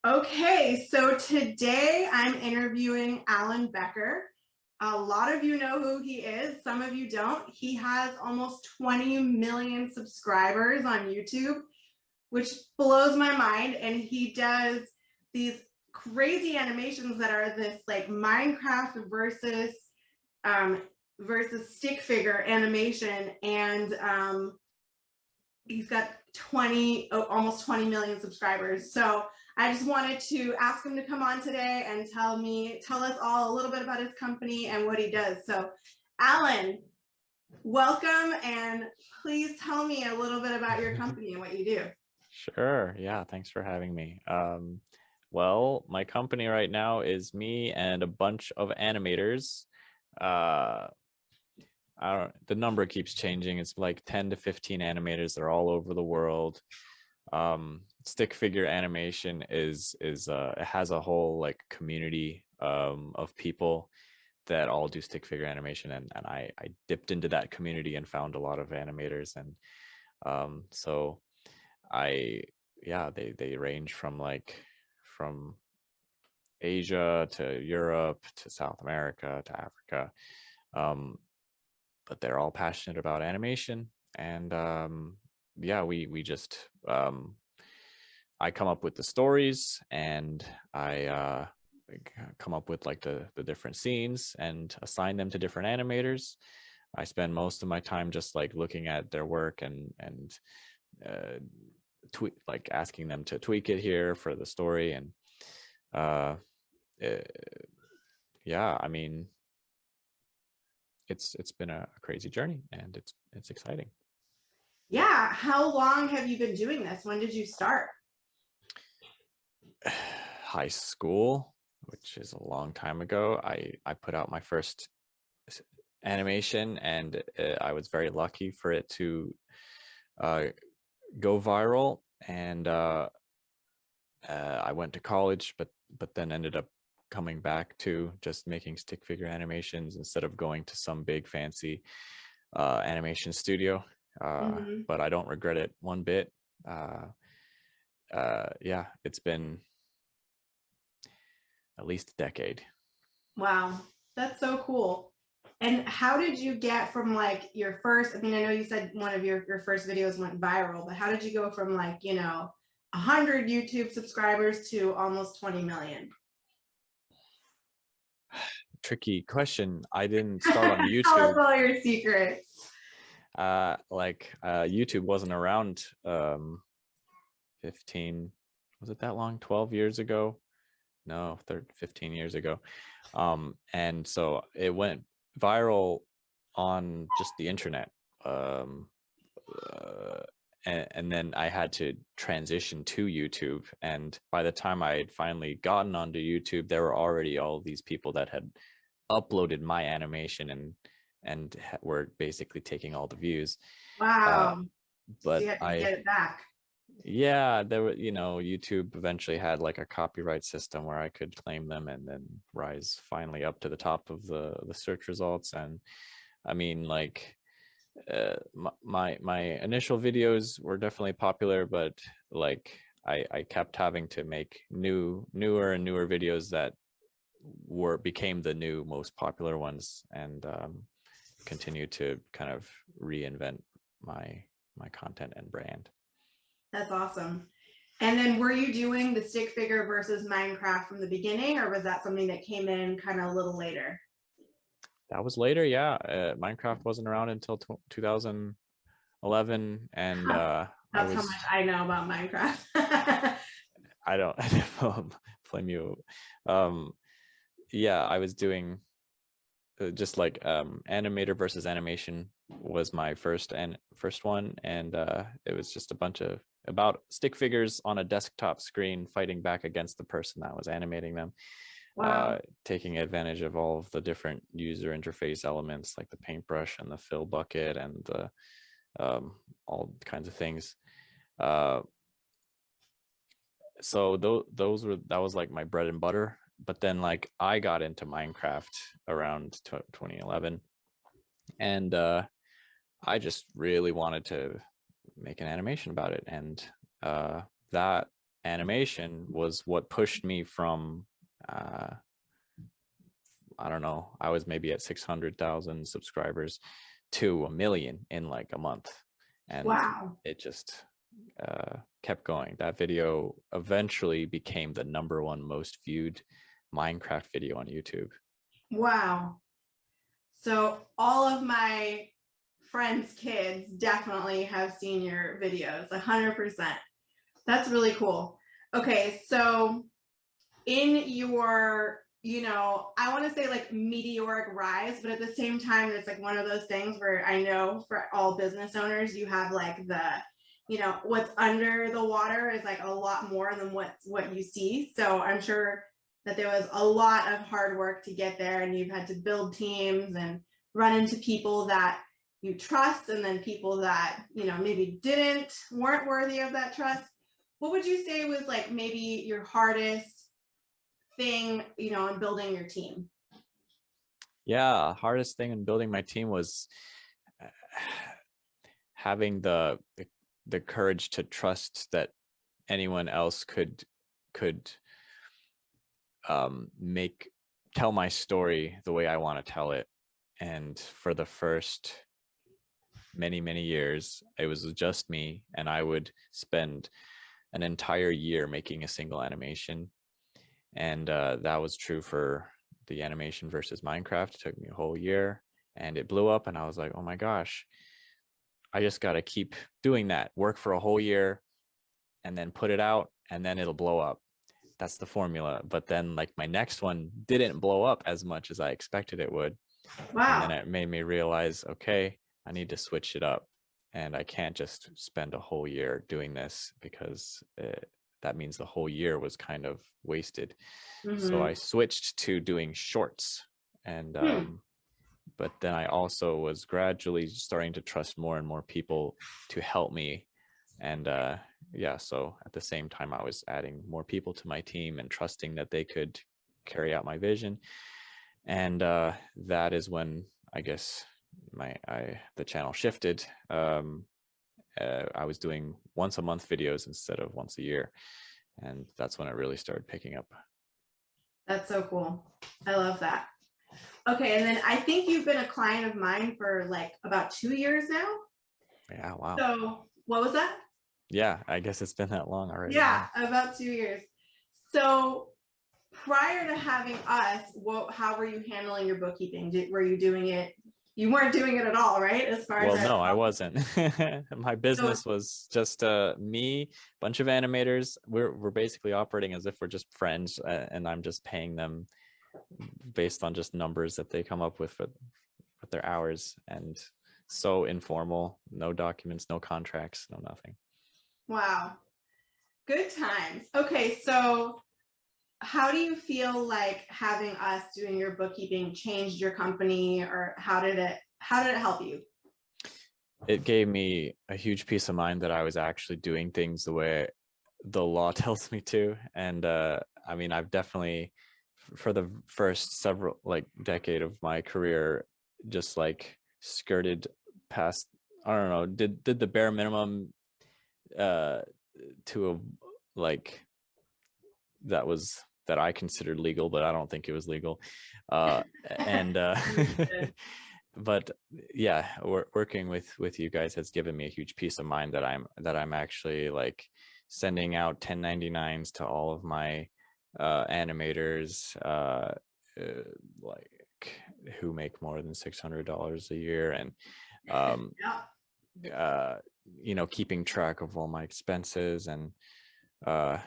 Okay, so today I'm interviewing Alan Becker. A lot of you know who he is, some of you don't. He has almost 20 million subscribers on YouTube, which blows my mind. And he does these crazy animations that are this like Minecraft um, versus stick figure animation. And he's got almost 20 million subscribers. So I just wanted to ask him to come on today and tell us all a little bit about his company and what he does. So Alan, welcome, and please tell me a little bit about your company and what you do. Sure. Yeah. Thanks for having me. Well, my company right now is me and a bunch of animators. Uh, the number keeps changing. It's like 10 to 15 animators. They're all over the world. Stick figure animation it has a whole like community of people that all do stick figure animation, and I dipped into that community and found a lot of animators, and so I yeah, they range from Asia to Europe to South America to Africa. Um, but they're all passionate about animation, and yeah, we just I come up with the stories, and I come up with like the different scenes and assign them to different animators. I spend most of my time just like looking at their work and uh, like asking them to tweak it here for the story, and uh, uh yeah, I mean, it's been a crazy journey, and it's exciting. Yeah, how long have you been doing this? When did you start? High school, which is a long time ago, I put out my first animation, and I was very lucky for it to uh, go viral, and I went to college, but then ended up coming back to just making stick figure animations instead of going to some big fancy animation studio. Mm-hmm. But I don't regret it one bit. Uh, yeah, it's been at least a decade. Wow, that's so cool. And how did you get from like your first, I mean, I know you said one of your first videos went viral, but how did you go from like, 100 YouTube subscribers to almost 20 million? Tricky question. I didn't start on Tell us YouTube. all your secrets. YouTube wasn't around 15, was it that long? 12 years ago? No, 15 years ago. And so it went viral on just the internet. Um, uh, and then I had to transition to YouTube. And by the time I had finally gotten onto YouTube, there were already all these people that had uploaded my animation and were basically taking all the views. Uh, Wow. So you but had to I get it back. Yeah, there were, YouTube eventually had like a copyright system where I could claim them and then rise finally up to the top of the search results. And I mean, like, my initial videos were definitely popular, but like I kept having to make newer and newer videos that were became the new most popular ones, and continue to kind of reinvent my content and brand. That's awesome. And then were you doing the stick figure versus Minecraft from the beginning, or was that something that came in kind of a little later? That was later, yeah. Minecraft wasn't around until 2011, and I That's how much was I know about Minecraft. I don't I don't blame you. Um, yeah, I was doing just like animator versus animation was my first one, and it was just a bunch of about stick figures on a desktop screen fighting back against the person that was animating them, Wow. taking advantage of all of the different user interface elements like the paintbrush and the fill bucket and the all kinds of things. Uh, so that was like my bread and butter. But then like I got into Minecraft around 2011, and I just really wanted to make an animation about it, and that animation was what pushed me from I don't know, I was maybe at 600,000 subscribers to 1 million in like a month. And Wow. it just kept going. That video eventually became the #1 most viewed Minecraft video on YouTube. Wow. So all of my friends' kids definitely have seen your videos, 100%. That's really cool. Okay, so in your, I want to say like meteoric rise, but at the same time, it's like one of those things where I know for all business owners, you have like what's under the water is like a lot more than what you see. So I'm sure that there was a lot of hard work to get there, and you've had to build teams and run into people that you trust, and then people that maybe weren't worthy of that trust. What would you say was like maybe your hardest thing, in building your team? Yeah, hardest thing in building my team was having the courage to trust that anyone else could tell my story the way I want to tell it. And for the first many years, it was just me, and I would spend an entire year making a single animation. And that was true for the animation versus Minecraft. It took me a whole year, and it blew up, and I was like, oh my gosh, I just got to keep doing that, work for a whole year, and then put it out, and then it'll blow up. That's the formula. But then like my next one didn't blow up as much as I expected it would. Wow. And then it made me realize, okay, I need to switch it up, and I can't just spend a whole year doing this, because that means the whole year was kind of wasted. So I switched to doing shorts. And but then I also was gradually starting to trust more and more people to help me. And so at the same time, I was adding more people to my team and trusting that they could carry out my vision. And that is when I guess the channel shifted. I was doing once a month videos instead of once a year, and that's when it really started picking up. That's so cool. I love that. Okay, and then I think you've been a client of mine for like about 2 years now. Yeah, wow. So what was that? Yeah, I guess it's been that long already. Yeah, about 2 years. So prior to having us, how were you handling your bookkeeping? Were you doing it? You weren't doing it at all, right? As far as no, I wasn't. My business was just me, bunch of animators. We're basically operating as if we're just friends, and I'm just paying them based on just numbers that they come up with their hours, and so informal, no documents, no contracts, no nothing. Wow. Good times. Okay, so how do you feel like having us doing your bookkeeping changed your company, or how did it help you? It gave me a huge peace of mind that I was actually doing things the way the law tells me to. And I mean, I've definitely, for the first several decade of my career, just like skirted past, I don't know, did the bare minimum to a that I considered legal, but I don't think it was legal. And but yeah, working with you guys has given me a huge peace of mind that I'm actually like sending out 1099s to all of my animators like who make more than $600 a year, and keeping track of all my expenses, and I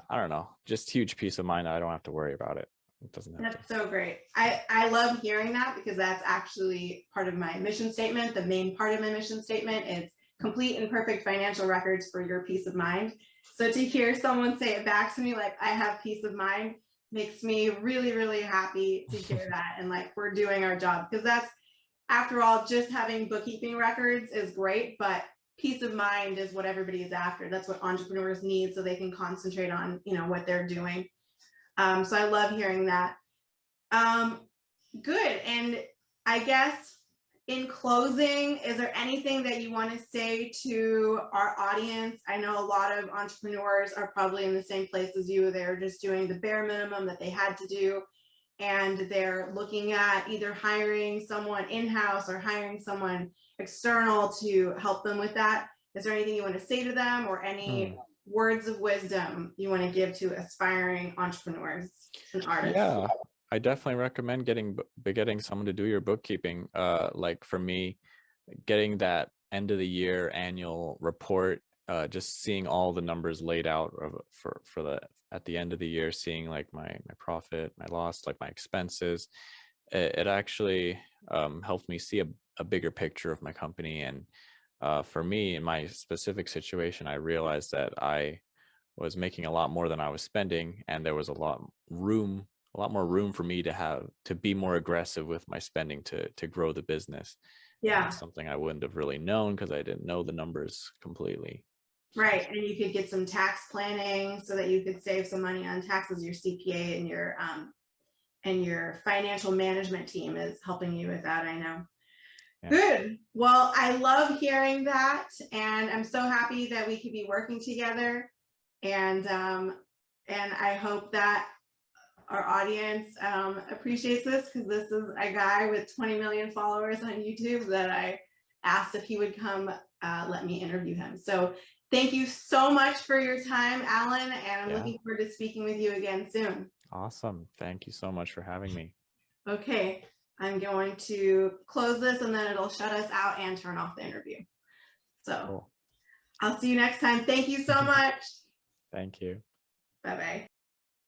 don't know, just huge peace of mind. I don't have to worry about it. It doesn't have That's so great. I love hearing that, because that's actually part of my mission statement. The main part of my mission statement is complete and perfect financial records for your peace of mind. So to hear someone say it back to me, like I have peace of mind, makes me really happy to hear that. And like we're doing our job, because that's, after all, just having bookkeeping records is great, but peace of mind is what everybody is after. That's what entrepreneurs need, so they can concentrate on what they're doing. So I love hearing that. Good. And I guess in closing, is there anything that you want to say to our audience? I know a lot of entrepreneurs are probably in the same place as you. They're just doing the bare minimum that they had to do, and they're looking at either hiring someone in-house or hiring someone external to help them with that. Is there anything you want to say to them, or any words of wisdom you want to give to aspiring entrepreneurs and artists? Yeah, I definitely recommend getting someone to do your bookkeeping. Like for me, getting that end of the year annual report, just seeing all the numbers laid out for the at the end of the year, seeing like my profit, my loss, like my expenses. It actually helped me see a bigger picture of my company. And for me, in my specific situation, I realized that I was making a lot more than I was spending, and there was a lot more room for me to be more aggressive with my spending to grow the business. Yeah. Something I wouldn't have really known because I didn't know the numbers completely. Right. And you could get some tax planning so that you could save some money on taxes. Your CPA and your financial management team is helping you with that, I know. Yeah. Good. Well, I love hearing that, and I'm so happy that we could be working together. And I hope that our audience appreciates this, because this is a guy with 20 million followers on YouTube that I asked if he would come let me interview him. So thank you so much for your time, Alan, and I'm looking forward to speaking with you again soon. Awesome. Thank you so much for having me. Okay, I'm going to close this, and then it'll shut us out and turn off the interview. So cool. I'll see you next time. Thank you so much. Thank you. Bye-bye.